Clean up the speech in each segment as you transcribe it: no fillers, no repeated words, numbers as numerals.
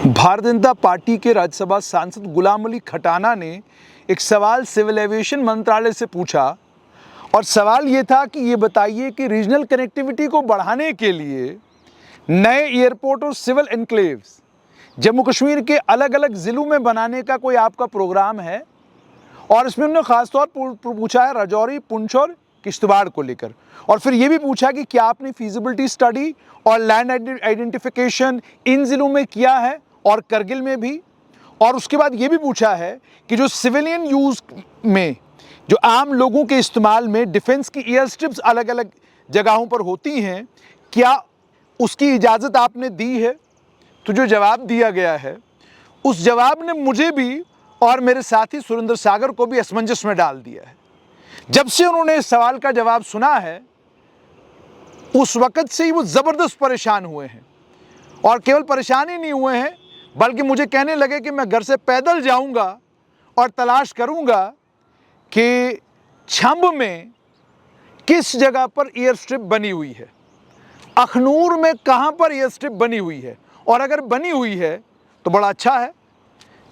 Bharatiya Janata party के राज्यसभा सांसद गुलाम अली खटाना ने एक सवाल सिविल एविएशन मंत्रालय से पूछा और सवाल ये था कि ये बताइए कि रीजनल कनेक्टिविटी को बढ़ाने के लिए नए एयरपोर्ट और सिविल एनक्लेव्स जम्मू कश्मीर के अलग अलग ज़िलों में बनाने का कोई आपका प्रोग्राम है। और इसमें उन्होंने ख़ासतौर पर पूछा है राजौरी, पुंछ और किश्तवाड़ को लेकर, और फिर ये भी पूछा कि क्या आपने फीजिबिलिटी स्टडी और लैंड आइडेंटिफिकेशन इन ज़िलों में किया है और करगिल में भी। और उसके बाद ये भी पूछा है कि जो सिविलियन यूज़ में, जो आम लोगों के इस्तेमाल में डिफेंस की एयर स्ट्रिप्स अलग अलग जगहों पर होती हैं, क्या उसकी इजाज़त आपने दी है। तो जो जवाब दिया गया है उस जवाब ने मुझे भी और मेरे साथी सुरेंद्र सागर को भी असमंजस में डाल दिया है। जब से उन्होंने इस सवाल का जवाब सुना है उस वक़्त से ही वो ज़बरदस्त परेशान हुए हैं, और केवल परेशान ही नहीं हुए हैं बल्कि मुझे कहने लगे कि मैं घर से पैदल जाऊंगा और तलाश करूंगा कि छंब में किस जगह पर एयर स्ट्रिप बनी हुई है, अखनूर में कहां पर एयर स्ट्रिप बनी हुई है, और अगर बनी हुई है तो बड़ा अच्छा है।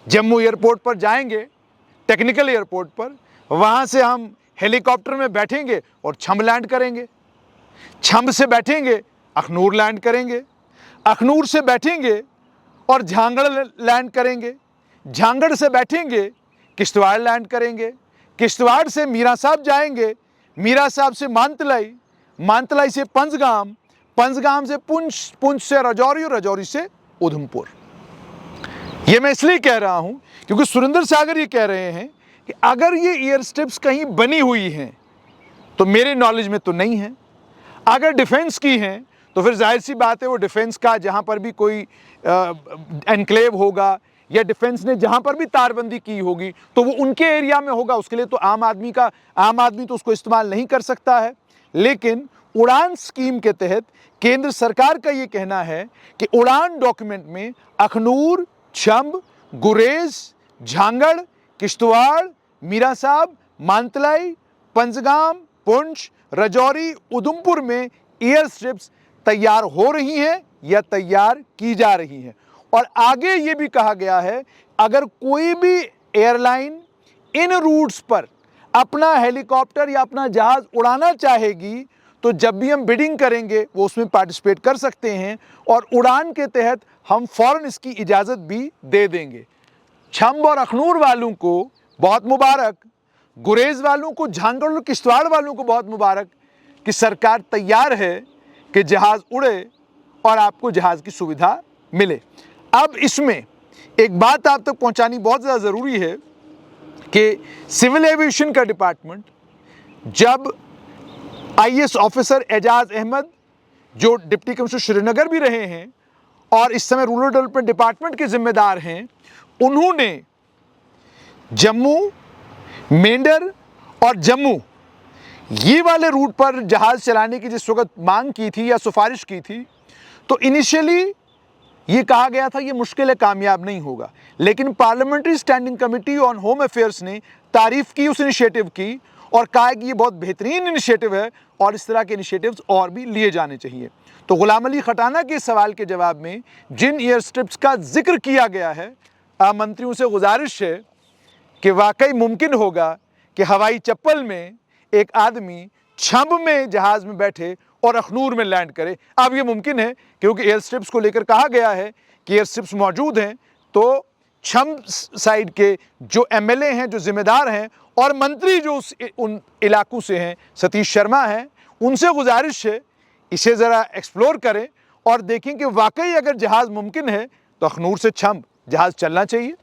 जम्मू एयरपोर्ट पर जाएंगे, टेक्निकल एयरपोर्ट पर, वहां से हम हेलीकॉप्टर में बैठेंगे और छंब लैंड करेंगे, छंब से बैठेंगे अखनूर लैंड करेंगे, अखनूर से बैठेंगे और झांगड़ लैंड करेंगे, झांगड़ से बैठेंगे किश्तवाड़ लैंड करेंगे, किश्तवाड़ से मीरा साहब जाएंगे, मीरा साहब से मानतलाई, मानतलाई से पंजगाम, पंजगाम से पुंछ, पुंछ से राजौरी और राजौरी से उधमपुर। ये मैं इसलिए कह रहा हूं क्योंकि सुरेंद्र सागर ये कह रहे हैं कि अगर ये एयर स्ट्रिप्स कहीं बनी हुई हैं तो मेरे नॉलेज में तो नहीं है, अगर डिफेंस की हैं तो फिर जाहिर सी बात है वो डिफेंस का जहां पर भी कोई एनक्लेव होगा या डिफेंस ने जहां पर भी तारबंदी की होगी तो वो उनके एरिया में होगा, उसके लिए तो आम आदमी तो उसको इस्तेमाल नहीं कर सकता है। लेकिन उड़ान स्कीम के तहत केंद्र सरकार का ये कहना है कि उड़ान डॉक्यूमेंट में अखनूर, छंब, गुरेज, झांगड़, किश्तवाड़, मीरा साहब, मानतलाई, पंजगाम, पुंछ, राजौरी, उधमपुर में एयर स्ट्रिप्स तैयार हो रही हैं या तैयार की जा रही हैं। और आगे ये भी कहा गया है अगर कोई भी एयरलाइन इन रूट्स पर अपना हेलीकॉप्टर या अपना जहाज उड़ाना चाहेगी तो जब भी हम बिडिंग करेंगे वो उसमें पार्टिसिपेट कर सकते हैं और उड़ान के तहत हम फौरन इसकी इजाज़त भी दे देंगे। छंब और अखनूर वालों को बहुत मुबारक, गुरेज वालों को, झांगड़ और किश्तवाड़ वालों को बहुत मुबारक कि सरकार तैयार है कि जहाज़ उड़े और आपको जहाज़ की सुविधा मिले। अब इसमें एक बात आप तक पहुंचानी बहुत ज़्यादा ज़रूरी है कि सिविल एविएशन का डिपार्टमेंट, जब आईएएस ऑफिसर एजाज अहमद जो डिप्टी कमिश्नर श्रीनगर भी रहे हैं और इस समय रूरल डेवलपमेंट डिपार्टमेंट के जिम्मेदार हैं, उन्होंने जम्मू, मेंढर और जम्मू ये वाले रूट पर जहाज चलाने की जिस वक्त मांग की थी या सिफारिश की थी तो इनिशियली ये कहा गया था ये मुश्किल है, कामयाब नहीं होगा। लेकिन parliamentary standing committee on home affairs ने तारीफ की उस इनिशिएटिव की और कहा कि ये बहुत बेहतरीन इनिशिएटिव है और इस तरह के इनिशिएटिव्स और भी लिए जाने चाहिए। तो गुलाम अली खटाना के सवाल के जवाब में जिन एयर स्ट्रिप्स का जिक्र किया गया है, मंत्रियों से गुजारिश है कि वाकई मुमकिन होगा कि हवाई चप्पल में एक आदमी छंब में जहाज़ में बैठे और अखनूर में लैंड करे। अब ये मुमकिन है क्योंकि एयर स्ट्रिप्स को लेकर कहा गया है कि एयर स्ट्रिप्स मौजूद हैं, तो छंब साइड के जो एमएलए हैं, जो जिम्मेदार हैं और मंत्री जो उन इलाकों से हैं, सतीश शर्मा हैं, उनसे गुजारिश है इसे ज़रा एक्सप्लोर करें और देखें कि वाकई अगर जहाज़ मुमकिन है तो अखनूर से छंब जहाज़ चलना चाहिए।